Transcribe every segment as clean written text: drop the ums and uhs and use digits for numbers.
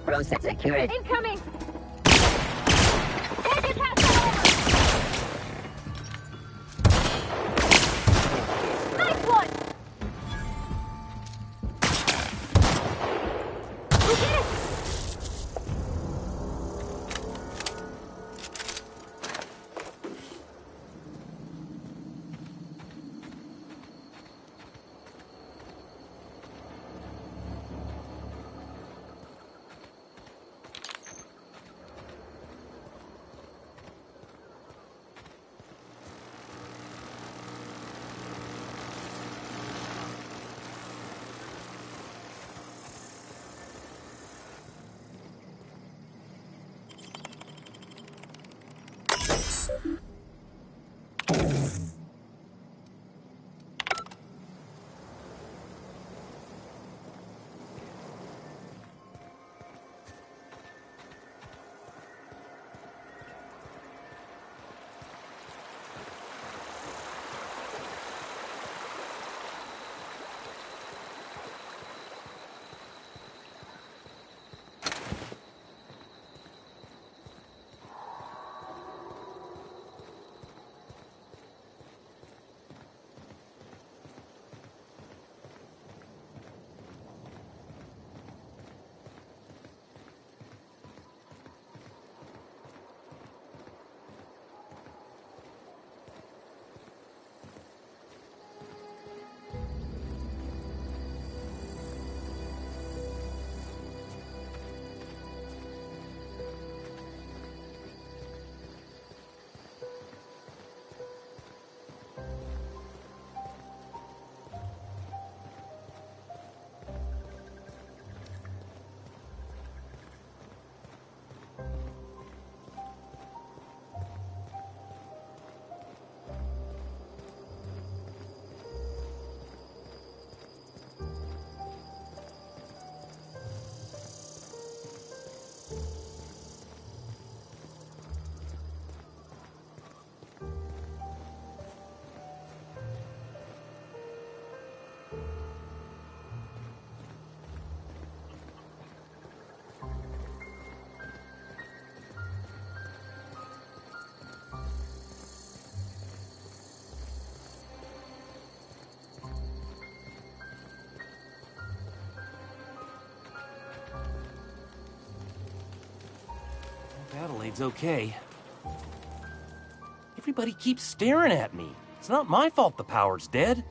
Process secured. Incoming! Can't get past that armor! Nice one! We did it! Adelaide's okay. Everybody keeps staring at me. It's not my fault the power's dead.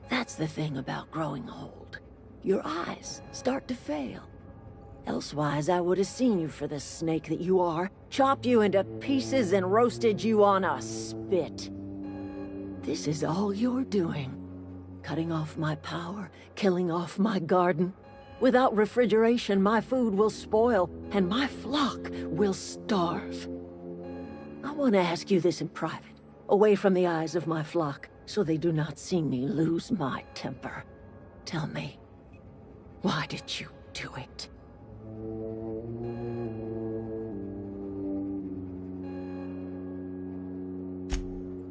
That's the thing about growing old. Your eyes start to fail. Elsewise, I would have seen you for the snake that you are, chopped you into pieces and roasted you on a spit. This is all you're doing. Cutting off my power, killing off my garden. Without refrigeration, my food will spoil, and my flock will starve. I want to ask you this in private, away from the eyes of my flock, so they do not see me lose my temper. Tell me, why did you do it?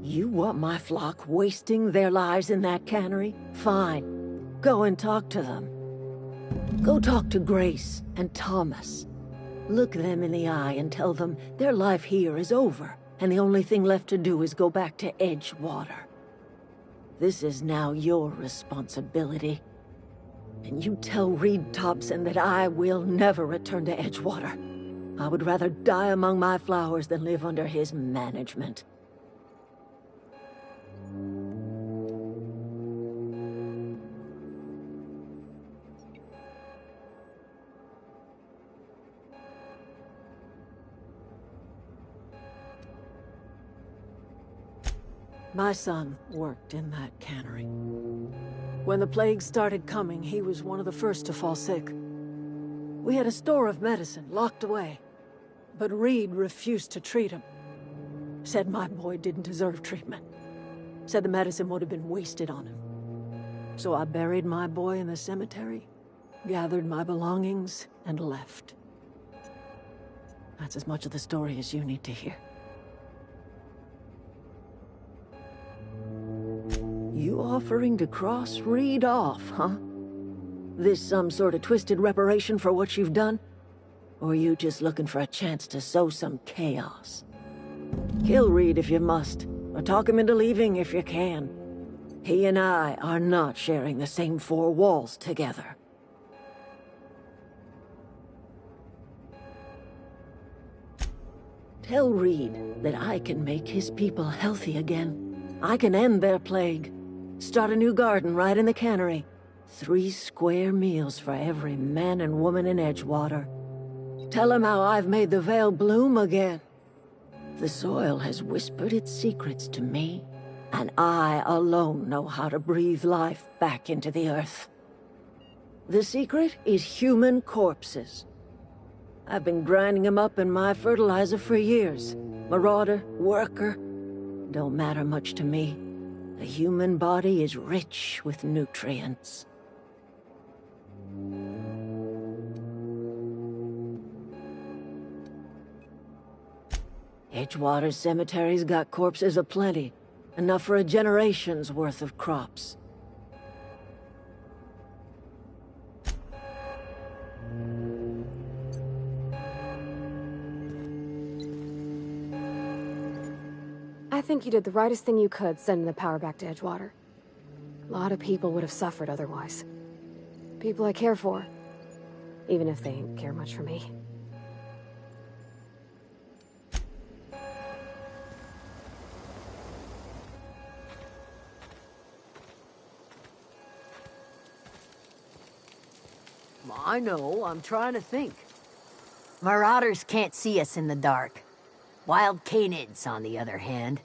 You want my flock wasting their lives in that cannery? Fine. Go and talk to them. Go talk to Grace and Thomas. Look them in the eye and tell them their life here is over, and the only thing left to do is go back to Edgewater. This is now your responsibility. And you tell Reed Thompson that I will never return to Edgewater. I would rather die among my flowers than live under his management. My son worked in that cannery. When the plague started coming, he was one of the first to fall sick. We had a store of medicine locked away, but Reed refused to treat him. Said my boy didn't deserve treatment. Said the medicine would have been wasted on him. So I buried my boy in the cemetery, gathered my belongings, and left. That's as much of the story as you need to hear. You offering to cross Reed off, huh? This some sort of twisted reparation for what you've done? Or you just looking for a chance to sow some chaos? Kill Reed if you must, or talk him into leaving if you can. He and I are not sharing the same four walls together. Tell Reed that I can make his people healthy again. I can end their plague. Start a new garden right in the cannery. 3 square meals for every man and woman in Edgewater. Tell him how I've made the Vale bloom again. The soil has whispered its secrets to me, and I alone know how to breathe life back into the earth. The secret is human corpses. I've been grinding them up in my fertilizer for years. Marauder, worker, don't matter much to me. The human body is rich with nutrients. Edgewater Cemetery's got corpses aplenty. Enough for a generation's worth of crops. I think you did the rightest thing you could sending the power back to Edgewater. A lot of people would have suffered otherwise. People I care for. Even if they ain't care much for me. I know, I'm trying to think. Marauders can't see us in the dark. Wild canids, on the other hand.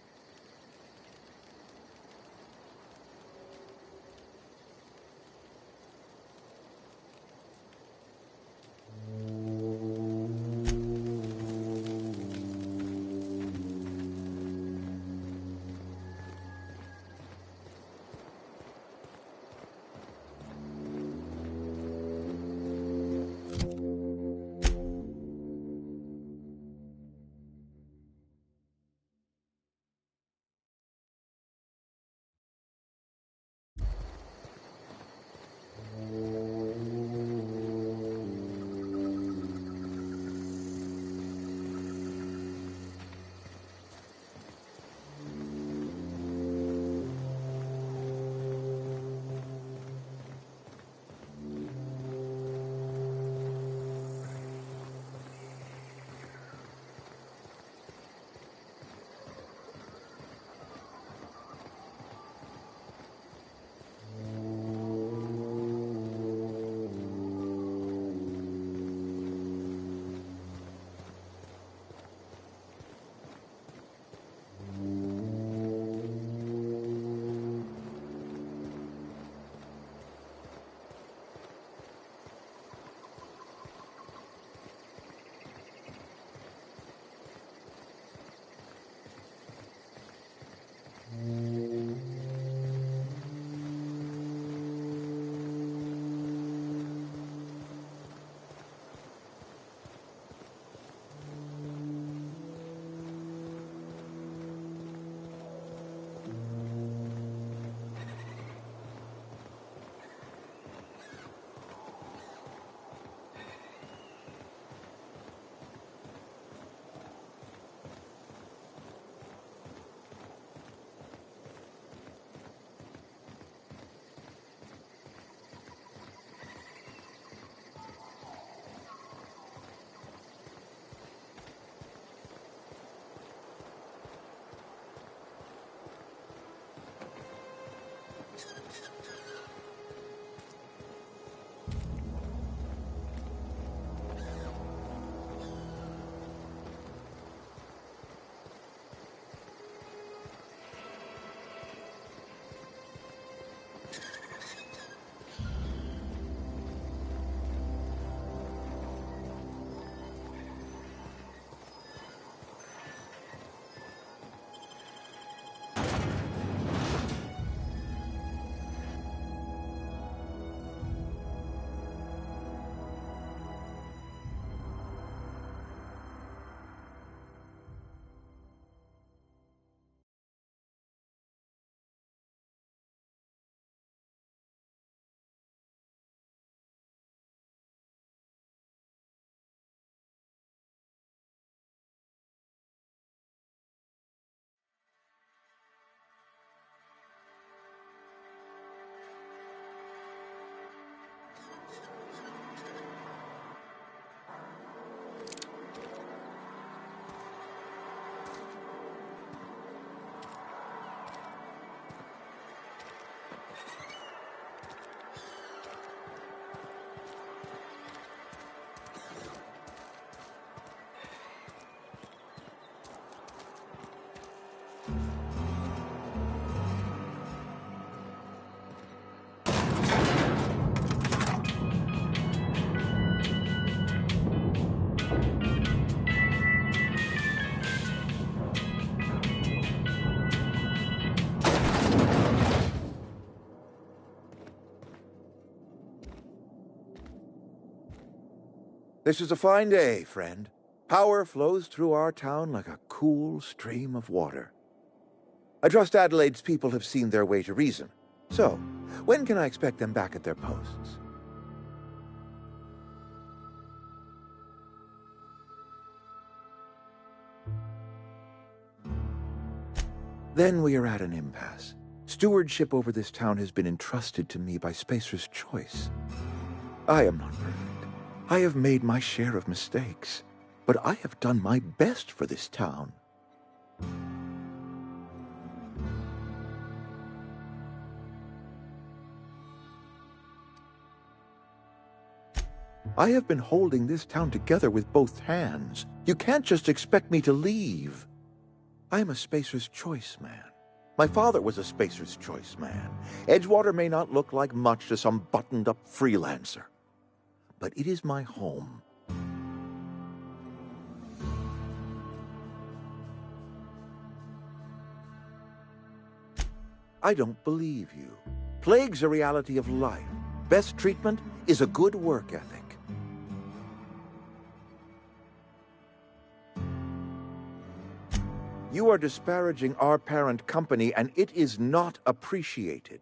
This is a fine day, friend. Power flows through our town like a cool stream of water. I trust Adelaide's people have seen their way to reason. So, when can I expect them back at their posts? Then we are at an impasse. Stewardship over this town has been entrusted to me by Spacer's Choice. I am not perfect. I have made my share of mistakes, but I have done my best for this town. I have been holding this town together with both hands. You can't just expect me to leave. I am a Spacer's Choice man. My father was a Spacer's Choice man. Edgewater may not look like much to some buttoned-up freelancer, but it is my home. I don't believe you. Plague's a reality of life. Best treatment is a good work ethic. You are disparaging our parent company, and it is not appreciated.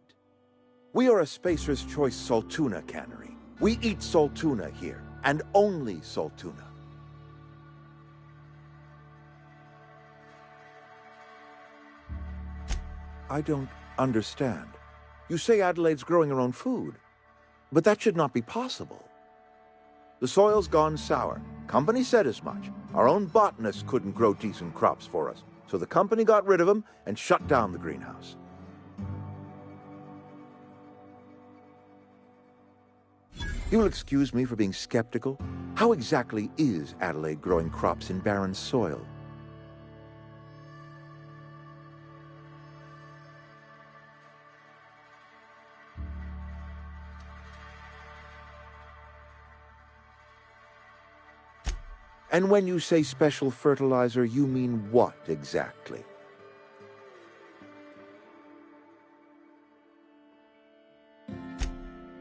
We are a Spacer's Choice Saltuna cannery. We eat Saltuna here, and only Saltuna. I don't understand. You say Adelaide's growing her own food, but that should not be possible. The soil's gone sour. Company said as much. Our own botanists couldn't grow decent crops for us. So the company got rid of him and shut down the greenhouse. You'll excuse me for being skeptical. How exactly is Adelaide growing crops in barren soil? And when you say special fertilizer, you mean what exactly?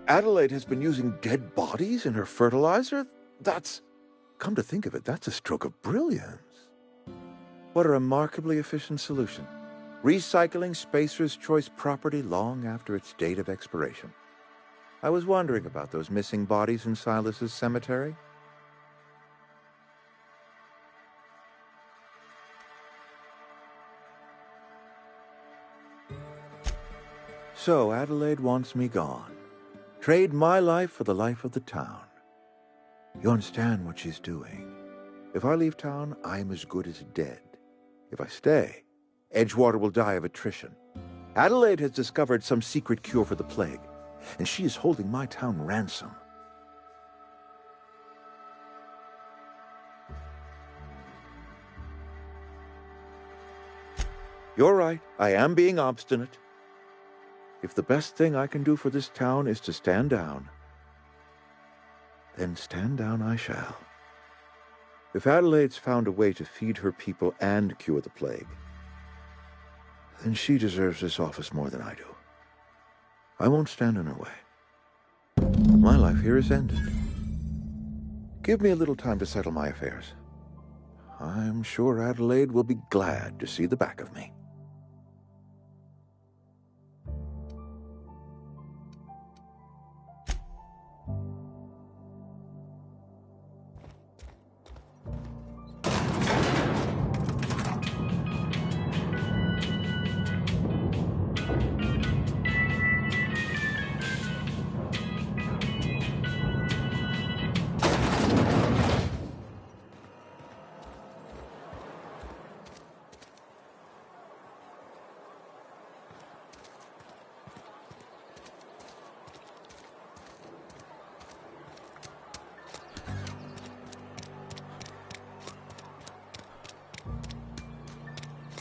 Adelaide has been using dead bodies in her fertilizer? Come to think of it, that's a stroke of brilliance. What a remarkably efficient solution. Recycling Spacer's Choice property long after its date of expiration. I was wondering about those missing bodies in Silas's cemetery. So Adelaide wants me gone. Trade my life for the life of the town. You understand what she's doing. If I leave town, I'm as good as dead. If I stay, Edgewater will die of attrition. Adelaide has discovered some secret cure for the plague, and she is holding my town ransom. You're right, I am being obstinate. If the best thing I can do for this town is to stand down, then stand down I shall. If Adelaide's found a way to feed her people and cure the plague, then she deserves this office more than I do. I won't stand in her way. My life here is ended. Give me a little time to settle my affairs. I'm sure Adelaide will be glad to see the back of me.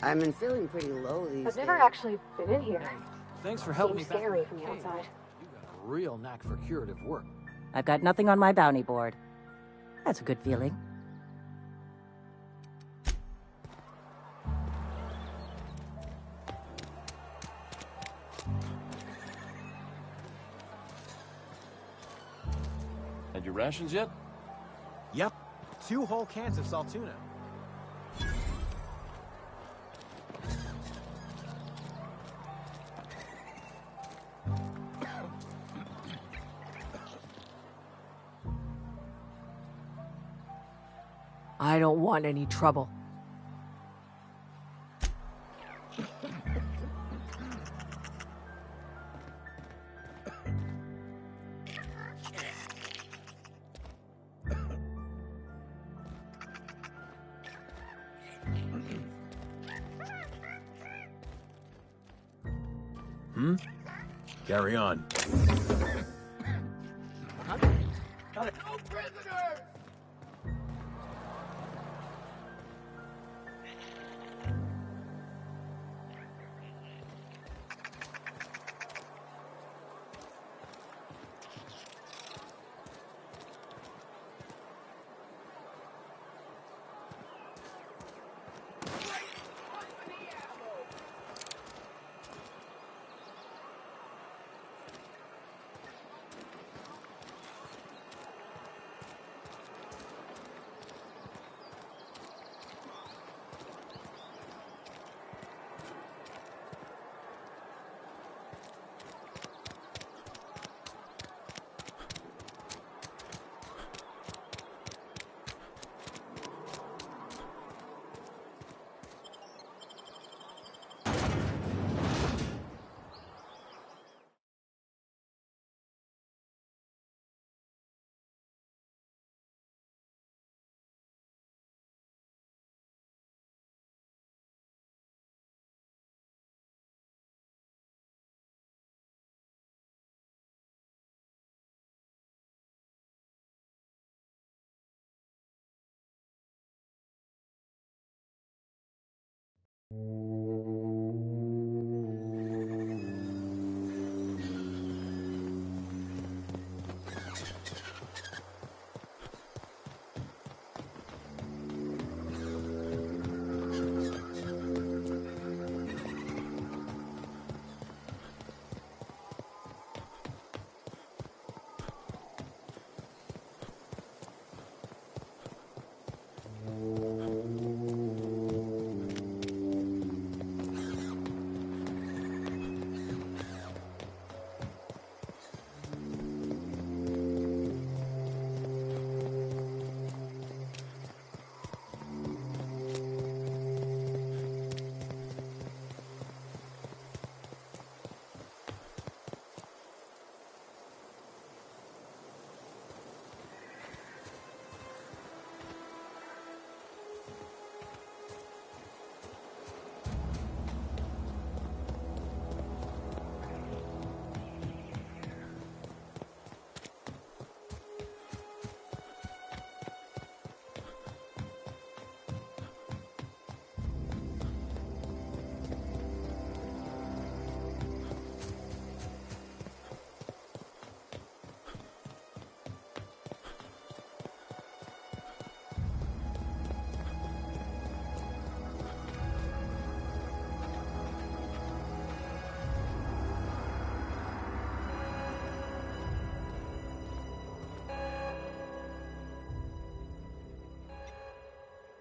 I've been feeling pretty low these days. I've never actually been in here. Thanks for helping me Seems back scary with from the cave. outside. You got a real knack for curative work. I've got nothing on my bounty board. That's a good feeling. Had your rations yet? 2 whole cans of Saltuna. I don't want any trouble. Carry on.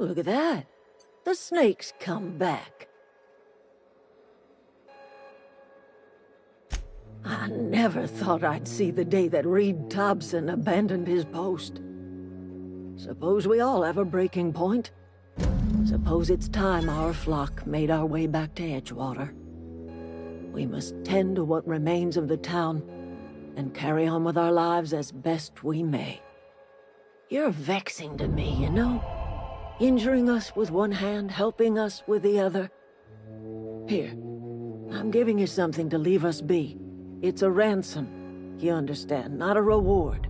Look at that. The snake's come back. I never thought I'd see the day that Reed Thompson abandoned his post. Suppose we all have a breaking point. Suppose it's time our flock made our way back to Edgewater. We must tend to what remains of the town and carry on with our lives as best we may. You're vexing to me, you know? Injuring us with one hand, helping us with the other. Here, I'm giving you something to leave us be. It's a ransom, you understand, not a reward.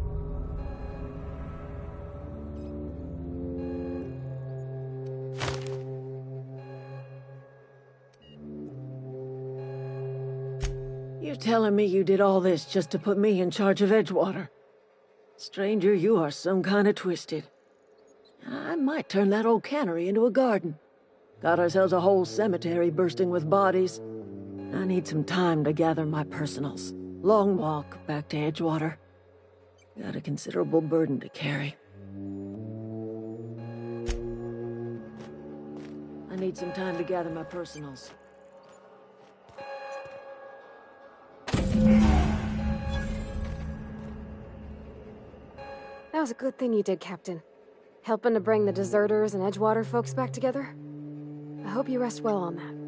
You're telling me you did all this just to put me in charge of Edgewater? Stranger, you are some kind of twisted. I might turn that old cannery into a garden. Got ourselves a whole cemetery bursting with bodies. I need some time to gather my personals. Long walk back to Edgewater. Got a considerable burden to carry. I need some time to gather my personals. That was a good thing you did, Captain. Helping to bring the deserters and Edgewater folks back together. I hope you rest well on that.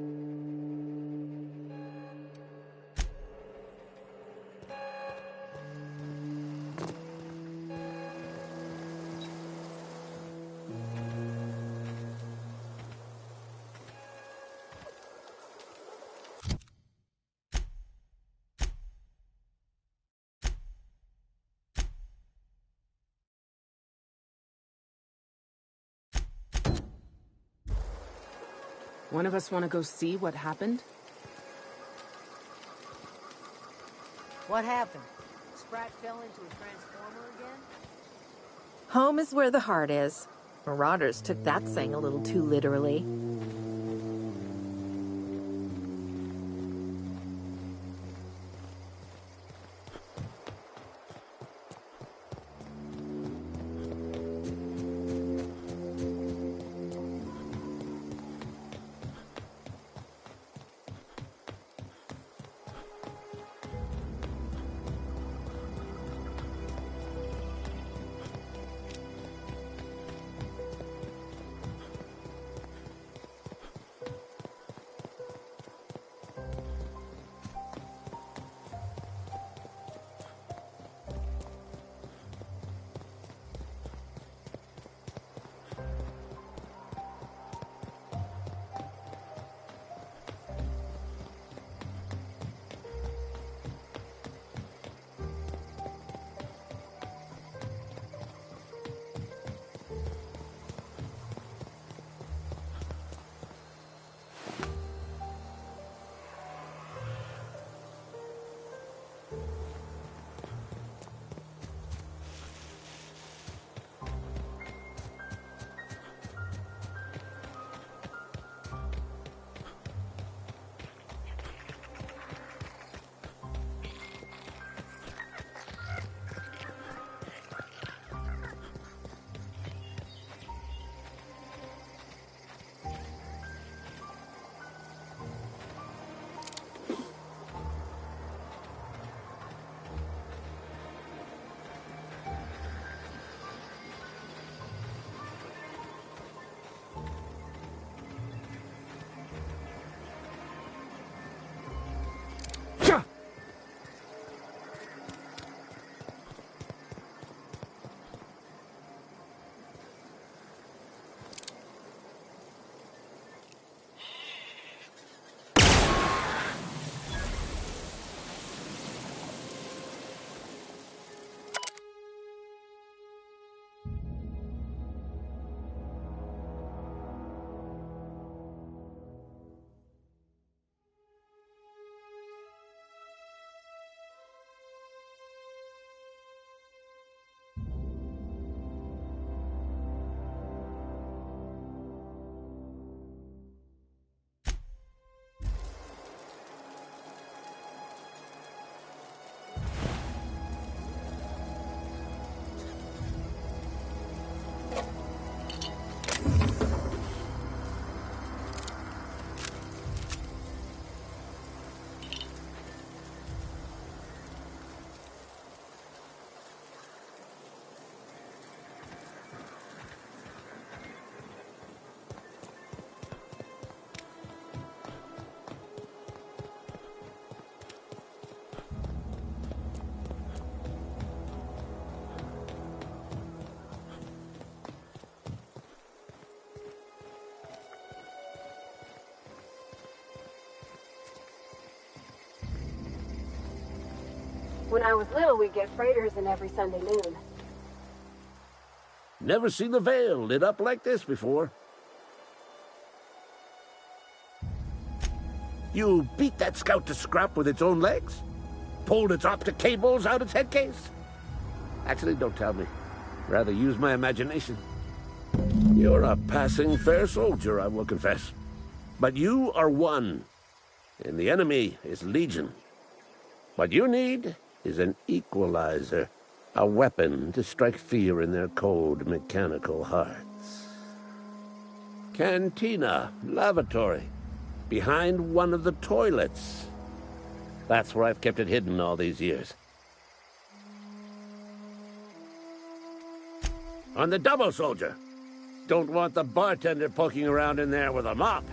One of us want to go see what happened? What happened? Sprat fell into a transformer again? Home is where the heart is. Marauders took that saying a little too literally. When I was little, we'd get freighters in every Sunday noon. Never seen the Vale lit up like this before. You beat that scout to scrap with its own legs? Pulled its optic cables out its headcase? Actually, don't tell me. Rather use my imagination. You're a passing fair soldier, I will confess. But you are one, and the enemy is legion. What you need is an equalizer, a weapon to strike fear in their cold, mechanical hearts. Cantina, lavatory, behind one of the toilets. That's where I've kept it hidden all these years. On the double, soldier. Don't want the bartender poking around in there with a mop.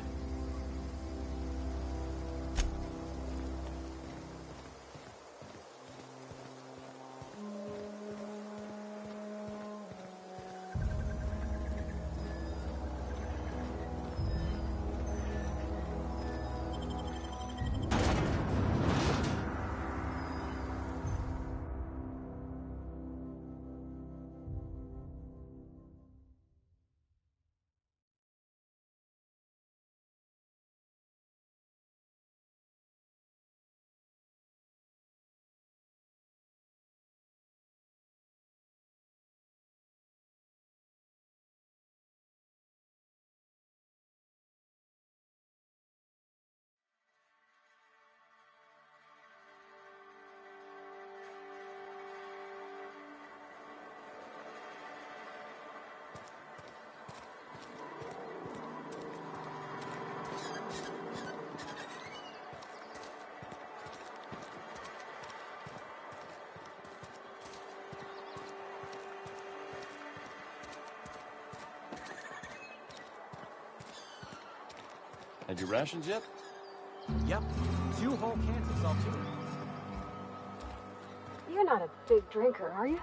Had your rations yet? Yep. 2 whole cans of saltine. You're not a big drinker, are you?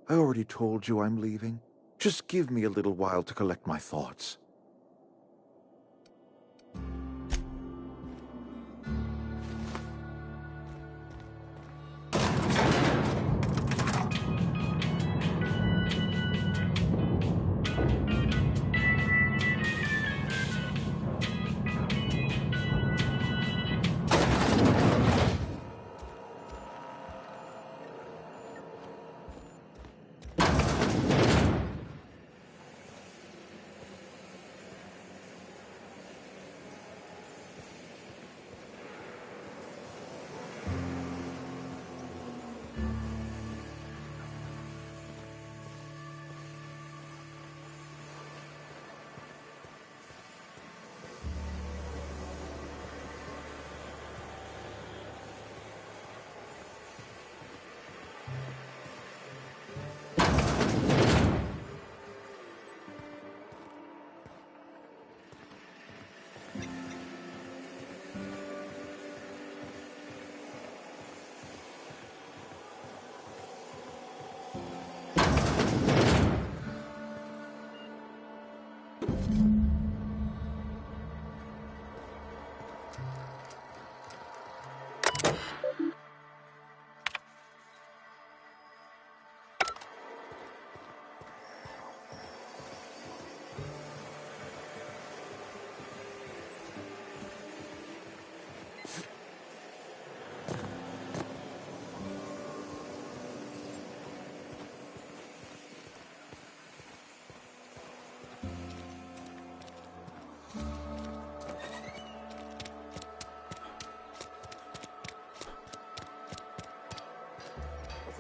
I already told you I'm leaving. Just give me a little while to collect my thoughts.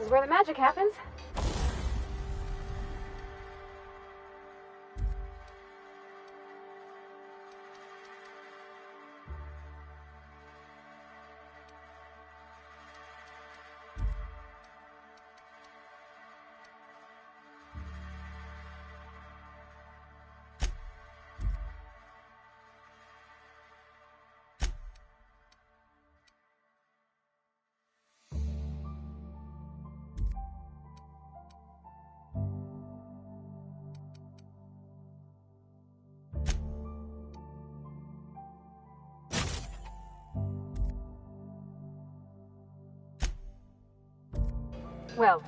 is where the magic happens. Well,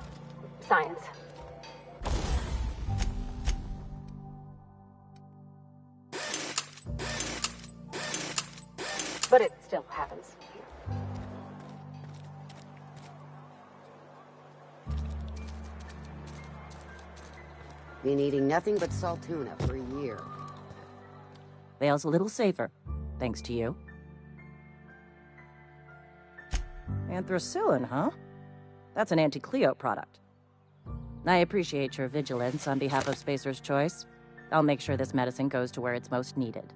science. But it still happens here. Been eating nothing but salt tuna for a year. Vale's a little safer, thanks to you. Anthracillin, huh? That's an anti-Cleo product. I appreciate your vigilance on behalf of Spacer's Choice. I'll make sure this medicine goes to where it's most needed.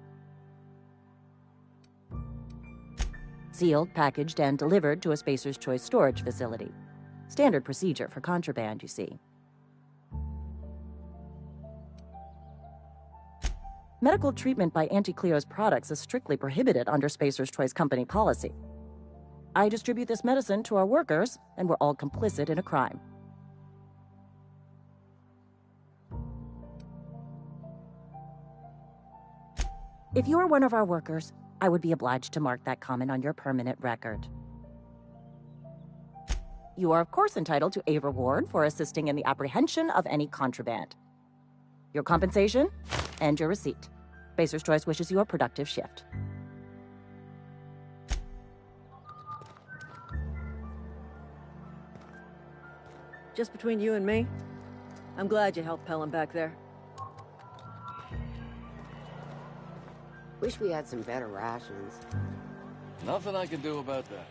Sealed, packaged, and delivered to a Spacer's Choice storage facility. Standard procedure for contraband, you see. Medical treatment by Anti-Cleo's products is strictly prohibited under Spacer's Choice company policy. I distribute this medicine to our workers, and we're all complicit in a crime. If you are one of our workers, I would be obliged to mark that comment on your permanent record. You are, of course, entitled to a reward for assisting in the apprehension of any contraband. Your compensation and your receipt. Spacer's Choice wishes you a productive shift. Just between you and me, I'm glad you helped Pelham back there. Wish we had some better rations. Nothing I can do about that.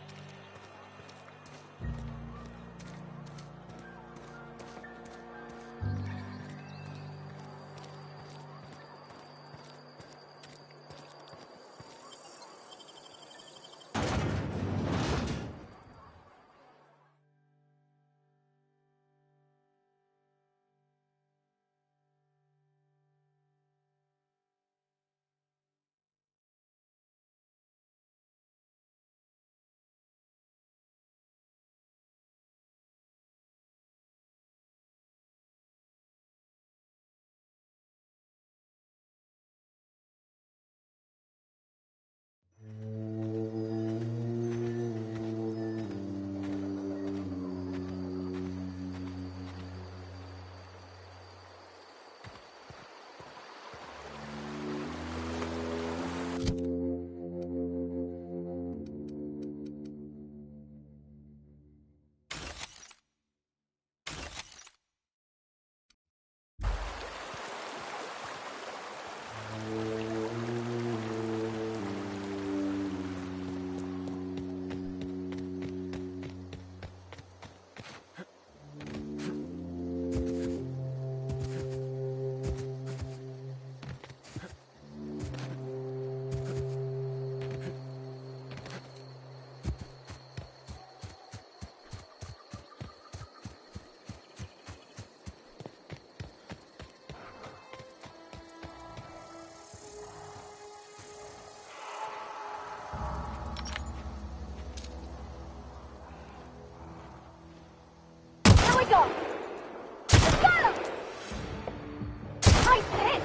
Go! Got him! Nice hit!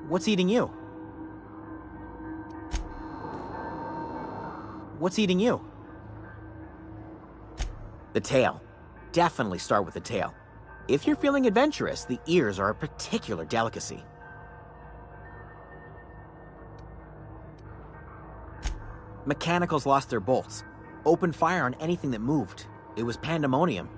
What's eating you? What's eating you? The tail. Definitely start with the tail. If you're feeling adventurous, the ears are a particular delicacy. Mechanicals lost their bolts. Opened fire on anything that moved. It was pandemonium.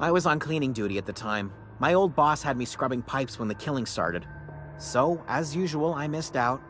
I was on cleaning duty at the time. My old boss had me scrubbing pipes when the killing started. So, as usual, I missed out.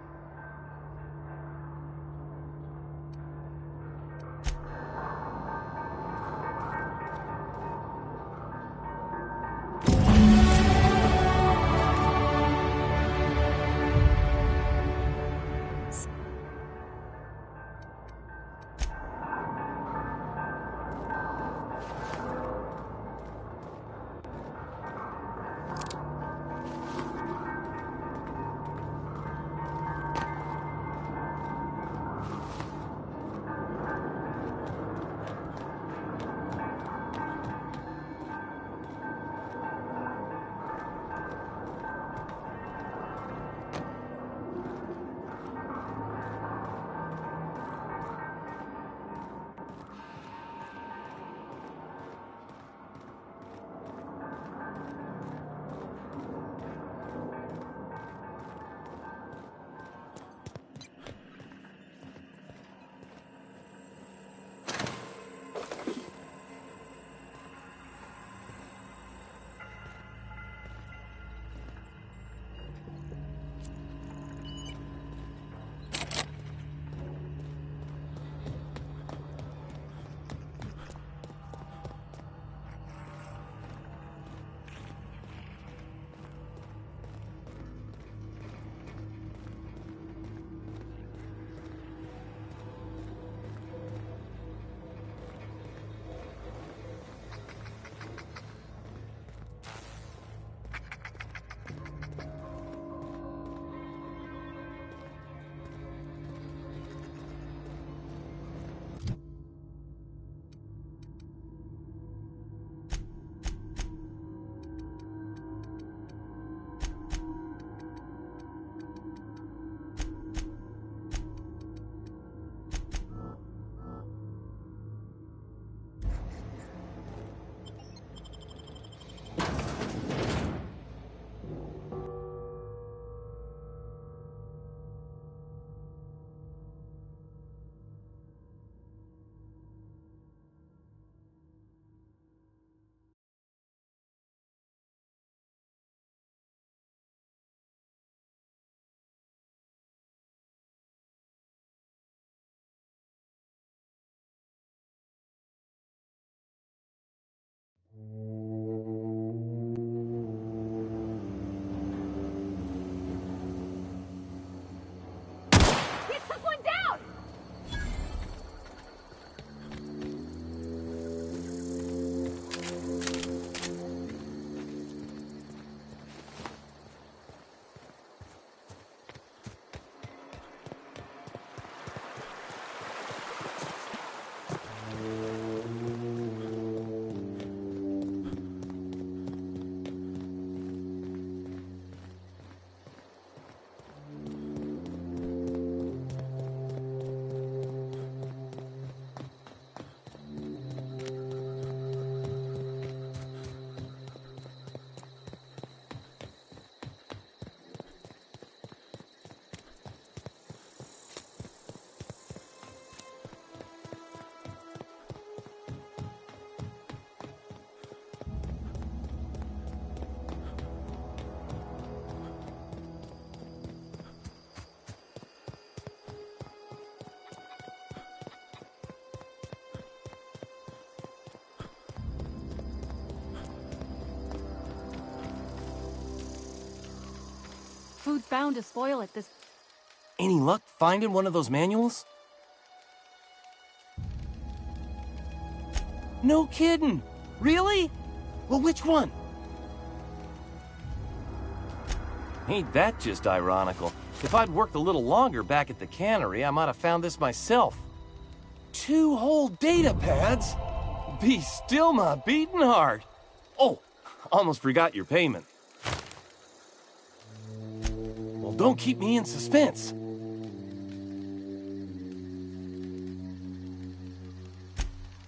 Food's bound to spoil at this. Any luck finding one of those manuals? No kidding! Really? Well, which one? Ain't that just ironical? If I'd worked a little longer back at the cannery, I might have found this myself. 2 whole data pads? Be still my beating heart. Oh, Almost forgot your payment. Well, don't keep me in suspense.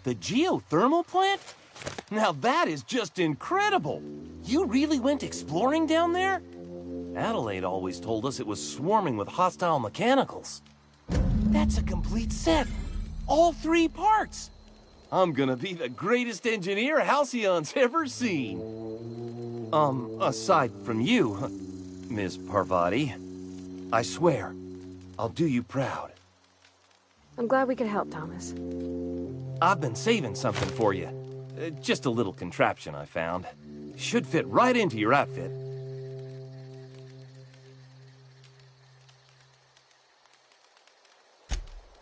The geothermal plant? Now that is just incredible! You really went exploring down there? Adelaide always told us it was swarming with hostile mechanicals. That's a complete set. All 3 parts. I'm gonna be the greatest engineer Halcyon's ever seen. Aside from you, Ms. Parvati. I swear, I'll do you proud. I'm glad we could help, Thomas. I've been saving something for you. Just a little contraption I found. Should fit right into your outfit.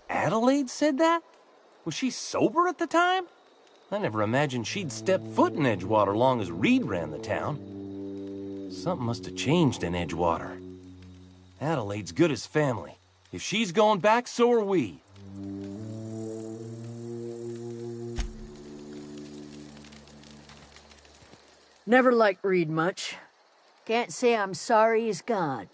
Adelaide said that? Was she sober at the time? I never imagined she'd step foot in Edgewater long as Reed ran the town. Something must have changed in Edgewater. Adelaide's good as family. If she's going back, so are we. Never liked Reed much. Can't say I'm sorry he's gone.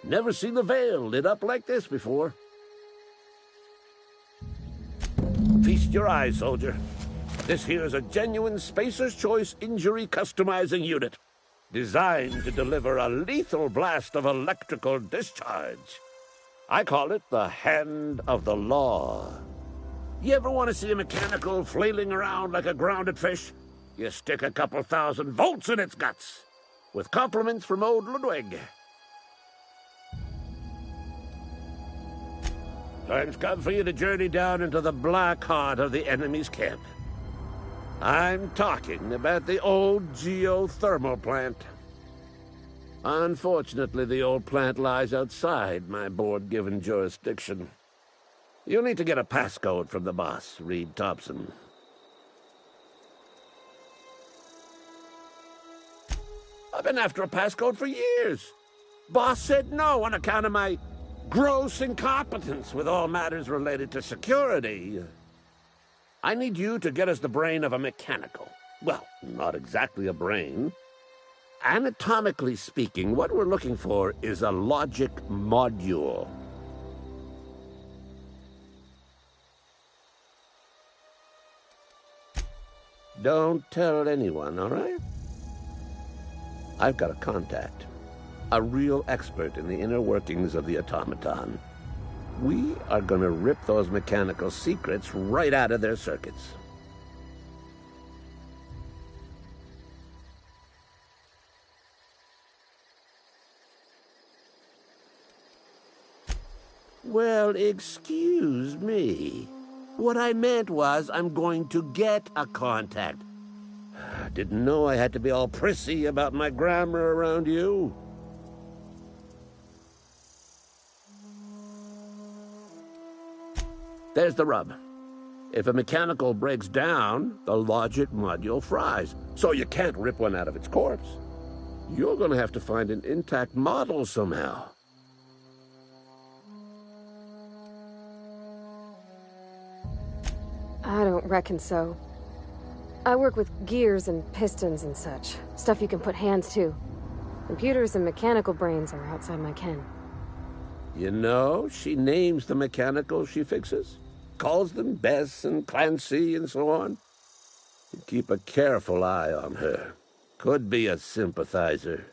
Never seen the Vale lit up like this before. Feast your eyes, soldier. This here's a genuine Spacer's Choice injury customizing unit, designed to deliver a lethal blast of electrical discharge. I call it the Hand of the Law. You ever want to see a mechanical flailing around like a grounded fish? You stick a couple thousand volts in its guts. With compliments from old Ludwig. Time's come for you to journey down into the black heart of the enemy's camp. I'm talking about the old geothermal plant. Unfortunately, the old plant lies outside my board-given jurisdiction. You'll need to get a passcode from the boss, Reed Thompson. I've been after a passcode for years. Boss said no on account of my gross incompetence with all matters related to security. I need you to get us the brain of a mechanical. Well, not exactly a brain. Anatomically speaking, what we're looking for is a logic module. Don't tell anyone, all right? I've got a contact. A real expert in the inner workings of the automaton. We are gonna rip those mechanical secrets right out of their circuits. Well, excuse me. What I meant was I'm going to get a contact. Didn't know I had to be all prissy about my grammar around you. There's the rub. If a mechanical breaks down, the logic module fries, so you can't rip one out of its corpse. You're gonna have to find an intact model somehow. I don't reckon so. I work with gears and pistons and such. Stuff you can put hands to. Computers and mechanical brains are outside my ken. You know, she names the mechanicals she fixes. Calls them Bess and Clancy and so on. You keep a careful eye on her. Could be a sympathizer.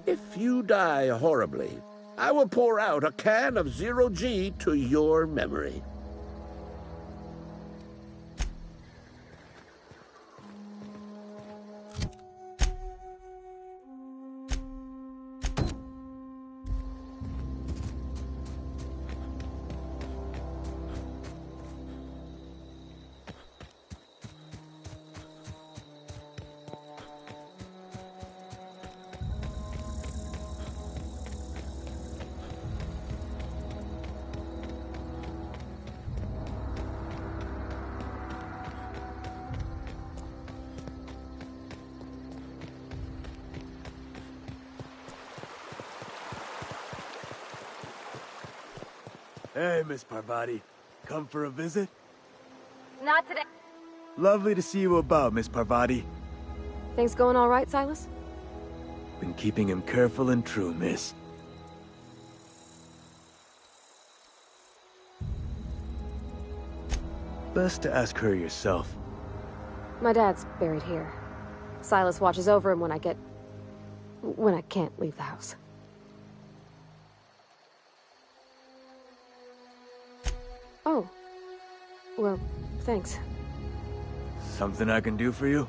If you die horribly, I will pour out a can of Zero-G to your memory. Hey, Miss Parvati. Come for a visit? Not today. Lovely to see you about, Miss Parvati. Things going all right, Silas? Been keeping him careful and true, miss. Best to ask her yourself. My dad's buried here. Silas watches over him when I can't leave the house. Oh. Well, thanks. Something I can do for you?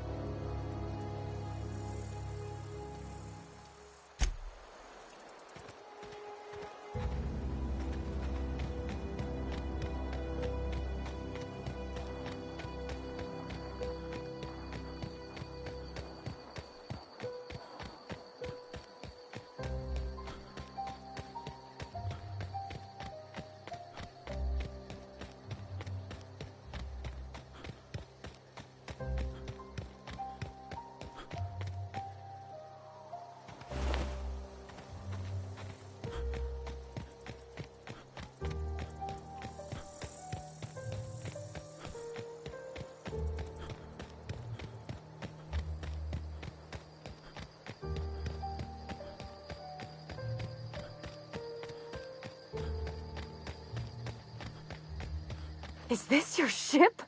Is this your ship?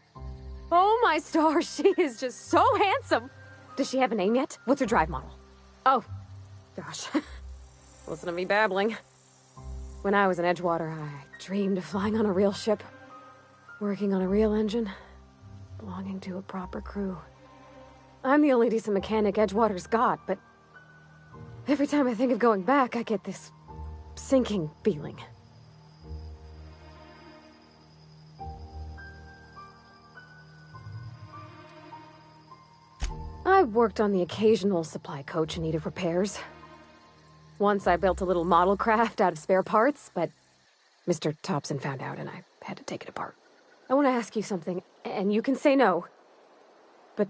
Oh my stars, she is just so handsome! Does she have a name yet? What's her drive model? Oh, gosh. Listen to me babbling. When I was in Edgewater, I dreamed of flying on a real ship. Working on a real engine. Belonging to a proper crew. I'm the only decent mechanic Edgewater's got, but every time I think of going back, I get this sinking feeling. I worked on the occasional supply coach in need of repairs. Once I built a little model craft out of spare parts, but Mr. Thompson found out and I had to take it apart. I want to ask you something, and you can say no. But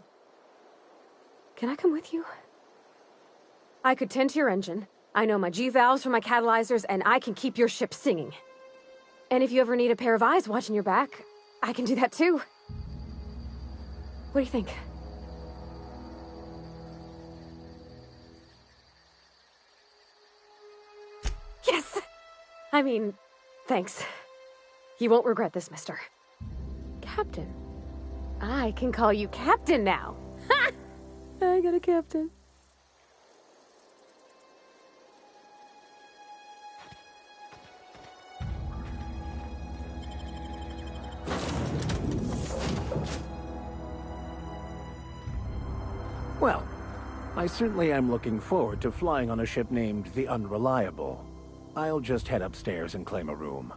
can I come with you? I could tend to your engine. I know my G-valves for my catalyzers, and I can keep your ship singing. And if you ever need a pair of eyes watching your back, I can do that too. What do you think? Yes! I mean, thanks. You won't regret this, mister. Captain. I can call you Captain now. Ha! I got a captain. Well, I certainly am looking forward to flying on a ship named the Unreliable. I'll just head upstairs and claim a room.